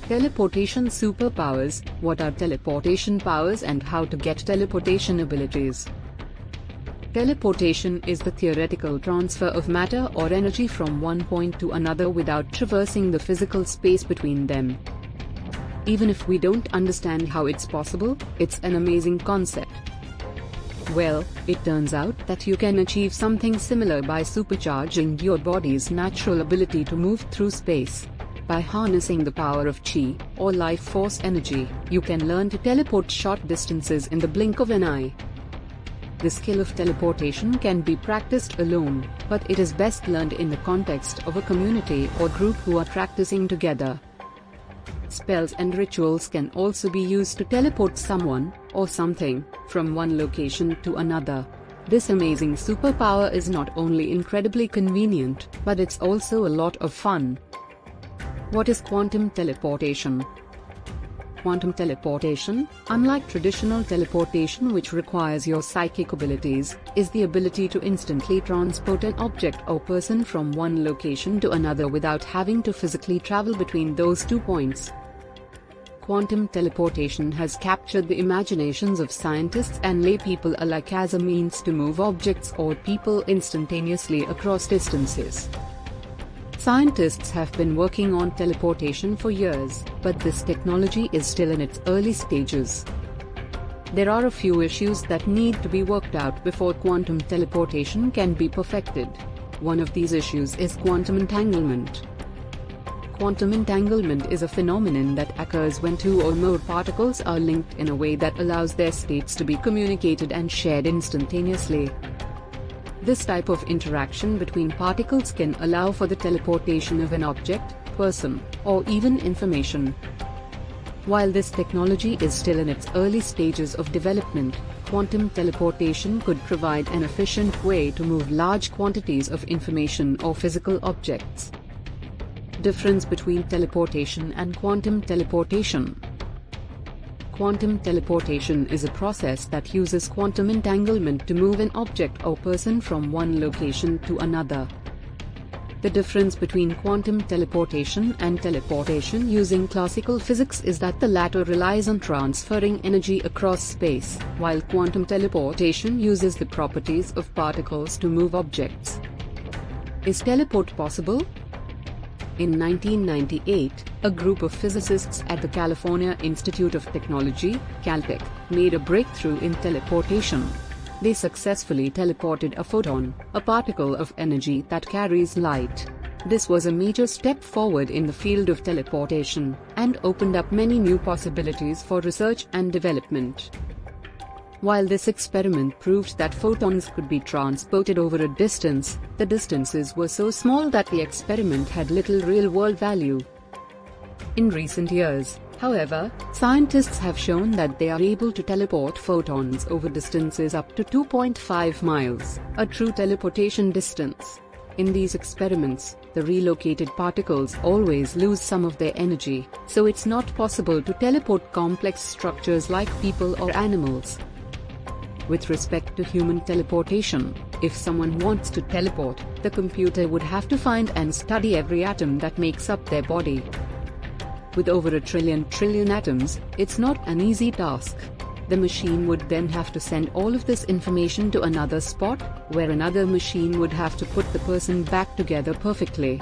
Teleportation superpowers. What are teleportation powers and how to get teleportation abilities? Teleportation is the theoretical transfer of matter or energy from one point to another without traversing the physical space between them. Even if we don't understand how it's possible, it's an amazing concept. Well, it turns out that you can achieve something similar by supercharging your body's natural ability to move through space. By harnessing the power of chi, or life force energy, you can learn to teleport short distances in the blink of an eye. The skill of teleportation can be practiced alone, but it is best learned in the context of a community or group who are practicing together. Spells and rituals can also be used to teleport someone, or something, from one location to another. This amazing superpower is not only incredibly convenient, but it's also a lot of fun. What is quantum teleportation? Quantum teleportation, unlike traditional teleportation which requires your psychic abilities, is the ability to instantly transport an object or person from one location to another without having to physically travel between those 2 points. Quantum teleportation has captured the imaginations of scientists and laypeople alike as a means to move objects or people instantaneously across distances. Scientists have been working on teleportation for years, but this technology is still in its early stages. There are a few issues that need to be worked out before quantum teleportation can be perfected. One of these issues is quantum entanglement. Quantum entanglement is a phenomenon that occurs when two or more particles are linked in a way that allows their states to be communicated and shared instantaneously. This type of interaction between particles can allow for the teleportation of an object, person, or even information. While this technology is still in its early stages of development, quantum teleportation could provide an efficient way to move large quantities of information or physical objects. Difference between teleportation and quantum teleportation. Quantum teleportation is a process that uses quantum entanglement to move an object or person from one location to another. The difference between quantum teleportation and teleportation using classical physics is that the latter relies on transferring energy across space, while quantum teleportation uses the properties of particles to move objects. Is teleport possible? In 1998, a group of physicists at the California Institute of Technology, Caltech, made a breakthrough in teleportation. They successfully teleported a photon, a particle of energy that carries light. This was a major step forward in the field of teleportation, and opened up many new possibilities for research and development. While this experiment proved that photons could be transported over a distance, the distances were so small that the experiment had little real-world value. In recent years, however, scientists have shown that they are able to teleport photons over distances up to 2.5 miles, a true teleportation distance. In these experiments, the relocated particles always lose some of their energy, so it's not possible to teleport complex structures like people or animals. With respect to human teleportation, if someone wants to teleport, the computer would have to find and study every atom that makes up their body. With over a trillion atoms, it's not an easy task. The machine would then have to send all of this information to another spot, where another machine would have to put the person back together perfectly.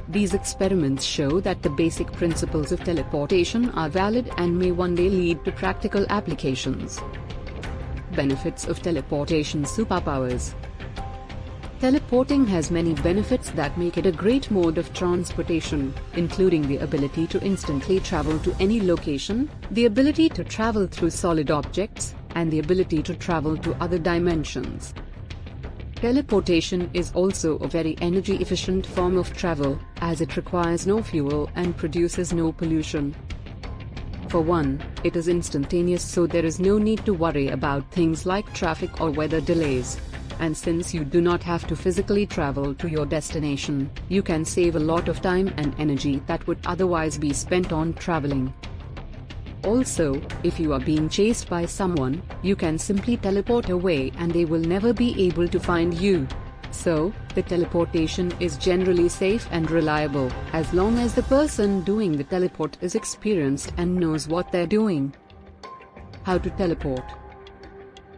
These experiments show that the basic principles of teleportation are valid and may one day lead to practical applications. Benefits of teleportation superpowers. Teleporting has many benefits that make it a great mode of transportation, including the ability to instantly travel to any location, the ability to travel through solid objects, and the ability to travel to other dimensions. Teleportation is also a very energy-efficient form of travel, as it requires no fuel and produces no pollution. For one, it is instantaneous, so there is no need to worry about things like traffic or weather delays. And since you do not have to physically travel to your destination, you can save a lot of time and energy that would otherwise be spent on traveling. Also, if you are being chased by someone, you can simply teleport away and they will never be able to find you. So, the teleportation is generally safe and reliable, as long as the person doing the teleport is experienced and knows what they're doing. How to teleport?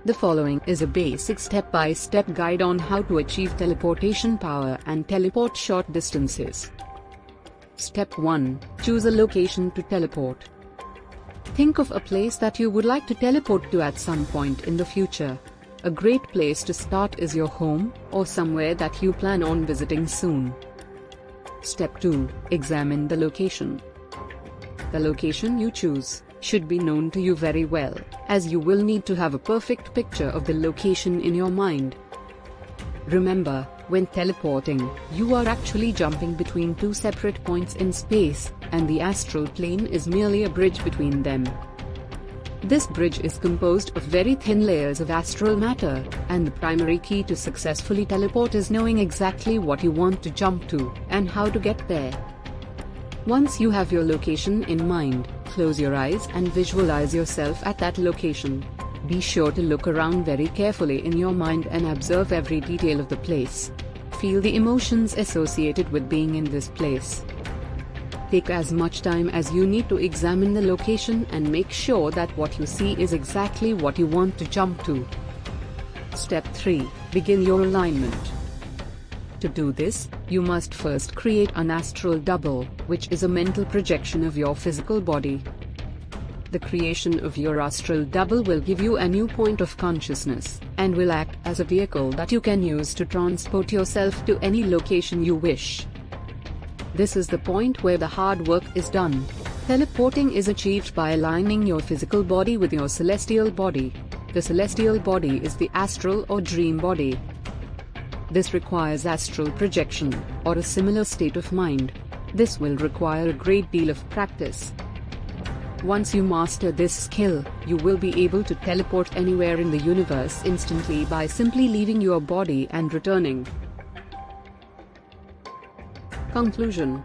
The following is a basic step-by-step guide on how to achieve teleportation power and teleport short distances. Step 1. Choose a location to teleport. Think of a place that you would like to teleport to at some point in the future. A great place to start is your home, or somewhere that you plan on visiting soon. Step 2. Examine the location. The location you choose should be known to you very well, as you will need to have a perfect picture of the location in your mind. Remember, when teleporting, you are actually jumping between two separate points in space, and the astral plane is merely a bridge between them. This bridge is composed of very thin layers of astral matter, and the primary key to successfully teleport is knowing exactly what you want to jump to, and how to get there. Once you have your location in mind, close your eyes and visualize yourself at that location. Be sure to look around very carefully in your mind and observe every detail of the place. Feel the emotions associated with being in this place. Take as much time as you need to examine the location and make sure that what you see is exactly what you want to jump to. Step 3. Begin your alignment. To do this, you must first create an astral double, which is a mental projection of your physical body. The creation of your astral double will give you a new point of consciousness, and will act as a vehicle that you can use to transport yourself to any location you wish. This is the point where the hard work is done. Teleporting is achieved by aligning your physical body with your celestial body. The celestial body is the astral or dream body. This requires astral projection, or a similar state of mind. This will require a great deal of practice. Once you master this skill, you will be able to teleport anywhere in the universe instantly by simply leaving your body and returning. Conclusion.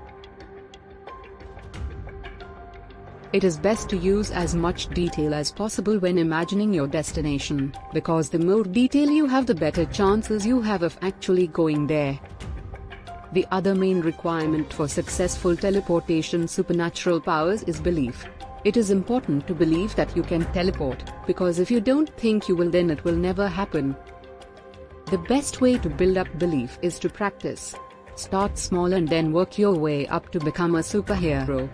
It is best to use as much detail as possible when imagining your destination, because the more detail you have, the better chances you have of actually going there. The other main requirement for successful teleportation supernatural powers is belief. It is important to believe that you can teleport, because if you don't think you will, then it will never happen. The best way to build up belief is to practice. Start small and then work your way up to become a superhero.